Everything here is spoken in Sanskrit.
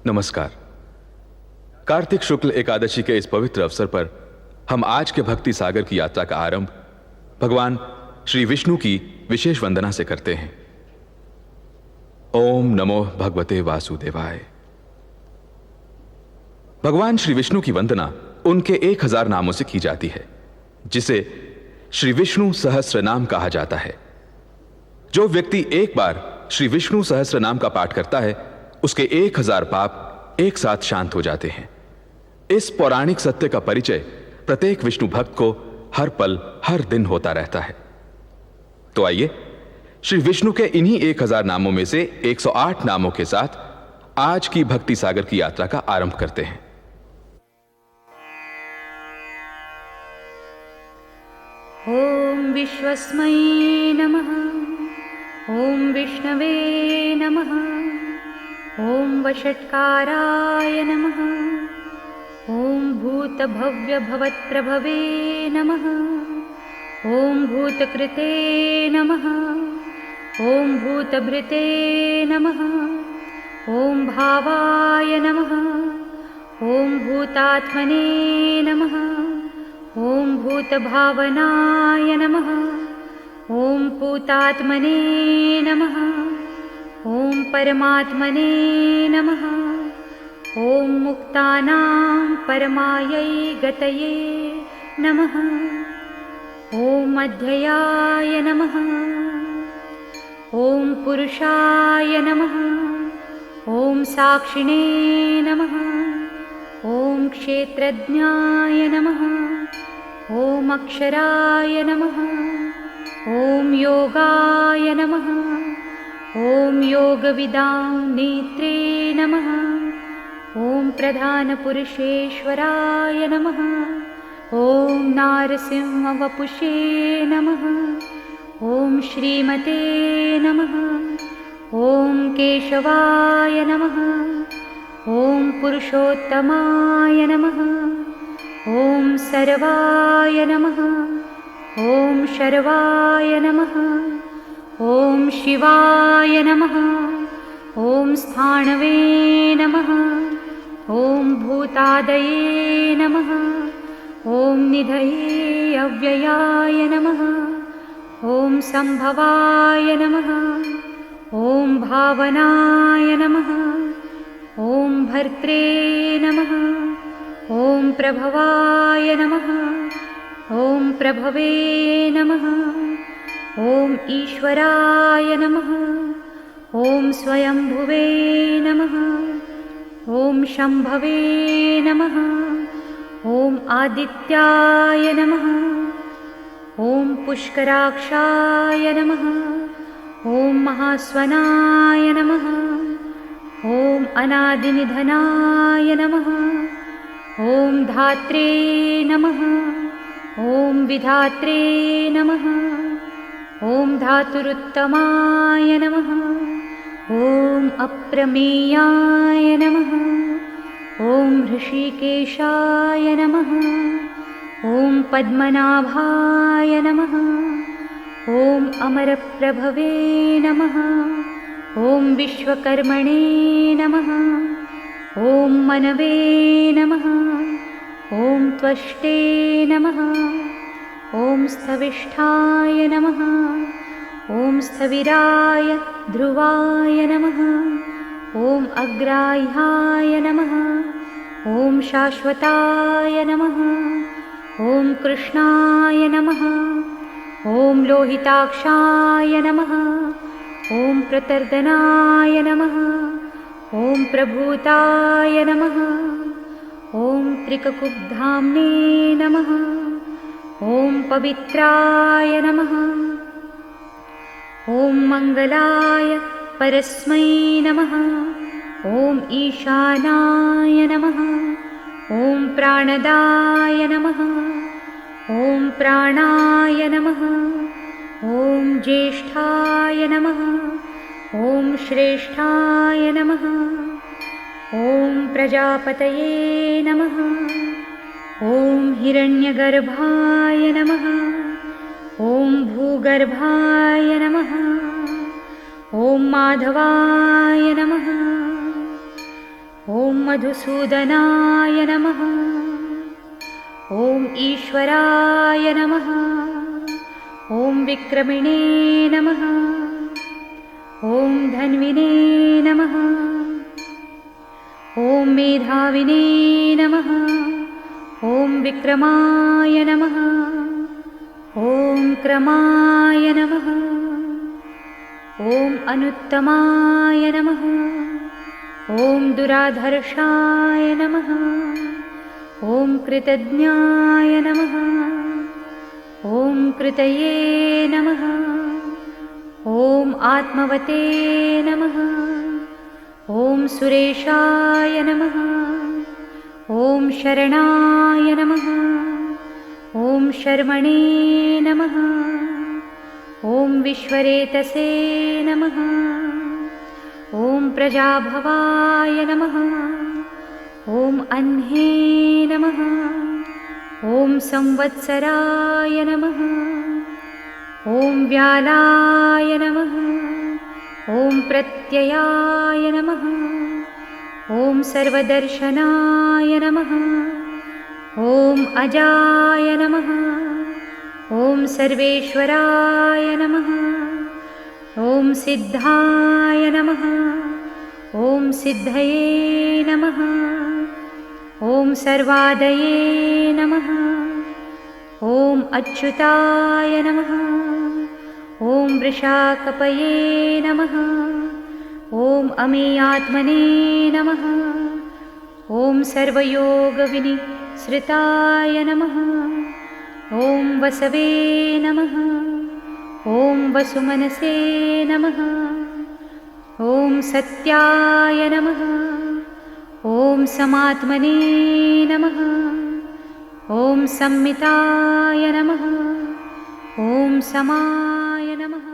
नमस्कार। कार्तिक शुक्ल एकादशी के इस पवित्र अवसर पर हम आज के भक्ति सागर की यात्रा का आरंभ भगवान श्री विष्णु की विशेष वंदना से करते हैं। ओम नमो भगवते वासुदेवाय। भगवान श्री विष्णु की वंदना उनके 1000 नामों से की जाती है, जिसे श्री विष्णु सहस्त्र नाम कहा जाता है। जो व्यक्ति एक बार श्री विष्णु सहस्त्र नाम का पाठ करता है, उसके 1000 पाप एक साथ शांत हो जाते हैं। इस पौराणिक सत्य का परिचय प्रत्येक विष्णु भक्त को हर पल हर दिन होता रहता है। तो आइए श्री विष्णु के इन्हीं 1000 नामों में से 108 नामों के साथ आज की भक्ति सागर की यात्रा का आरंभ करते हैं। ओम विश्वस्मै नमः। ओम विष्णवे नमः। ओम वषट्काराय नमः। ओम भूतभव्य भवत्प्रभवे नमः। ओम भूतकृते नमः। ओम भूतभृते नमः। ओम भावाय नमः। ओम भूतात्मने नमः। ओम भूतभावनाय नमः। ओम पूतात्मने नमः। ओम परमात्मने नमः। ओम मुक्तानां परमायै गतये नमः। ओम अध्ययाय नमः। ओम पुरुषाय नमः। ओम साक्षिणे नमः। ओम क्षेत्रज्ञाय नमः। ओम अक्षराय नमः। ओम योगाय नमः। ओम योगविदां नेत्रे नमः। ओम प्रधानपुरुषेश्वराय नमः। ओम नारसिंहवपुषे नमः। ओम श्रीमते नमः। ओम केशवाय नमः। ओम पुरुषोत्तमाय नमः। ओम सर्वाय नमः। ओम शर्वाय नमः। ओम शिवाय नमः। ओम स्थाणवे नमः। ओम भूतादये नमः। ओम निधये अव्ययाय नमः। ओम संभवाय नमः। ओम भावनाय नमः। ओम भर्त्रे नमः। ओम प्रभवाय नमः। ओम प्रभवे नमः। ओम ईश्वराय नमः। ओम स्वयंभुवे नमः। ओम शंभवे नमः। ओम आदित्याय नमः। ओम पुष्कराक्षाय नमः। ओम महास्वनाय नमः। ओम अनादिनिधनाय नमः। ओम धात्रे नमः। ओम विधात्रे नमः। ओम धातुरुत्तमाय नमः। ओम अप्रमेयाय नमः। ओम ऋषिकेशाय नमः। ओम पद्मनाभाय नमः। ओम अमरप्रभवे नमः। ओम विश्वकर्मणे नमः। ओम मनवे नमः। ओम त्वष्टे नमः। ओम स्थविष्ठाय नमः। ओम स्थविराय ध्रुवाय नमः। ओम अग्राह्याय नमः। ओम शाश्वताय नमः। ओम कृष्णाय नमः। ओम लोहिताक्षाय नमः। ओम प्रतर्दनाय नमः। ओम प्रभूताय नमः। ओम त्रिककुब्धाम्ने नमः। ओम पवित्राय नमः। ओम मंगलाय परस्मै नमः। ओम ईशानाय नमः। ओम प्राणदाय नमः। ओम प्राणाय नमः। ओम ज्येष्ठाय नमः। ओम श्रेष्ठाय नमः। ओम प्रजापतये नमः। ओम हिरण्यगर्भाय नमः। ओम भूगर्भाय नमः। ओम माधवाय नमः। ॐ मधुसूदनाय नमः। ॐ ईश्वराय नमः। ॐ विक्रमिणे नमः। ॐ धन्विने नमः। ॐ मेधाविने नमः। ॐ विक्रमाय नमः। ॐ क्रमाय नमः। ॐ अनुत्तमाय नमः। ॐ दुराधर्षाय नमः। ॐ कृतज्ञाय नमः। ॐ कृतये नमः। ॐ आत्मवते नमः। ॐ सुरेशाय नमः। ॐ शरणाय नमः। ॐ शर्मणे नमः। ॐ विश्वरेतसे नमः। ॐ प्रजाभवाय नमः। ॐ अह्ने नमः। ॐ संवत्सराय नमः। ॐ व्यालाय नमः। ॐ प्रत्ययाय नमः। ॐ सर्वदर्शनाय नमः। ॐ अजाय नमः। ॐ सर्वेश्वराय नमः। ॐ सिद्धाय नमः। ॐ सिद्धये नमः। ॐ सर्वादये नमः। ॐ अच्युताय नमः। ॐ वृषाकपये नमः। ॐ अमेयात्मने नमः। ॐ सर्वयोगविनिसृताय नमः। ॐ वसवे नमः। ॐ वसुमनसे नमः। ॐ सत्याय नमः। ॐ समात्मने नमः। ॐ संमिताय नमः। ॐ समाय नमः।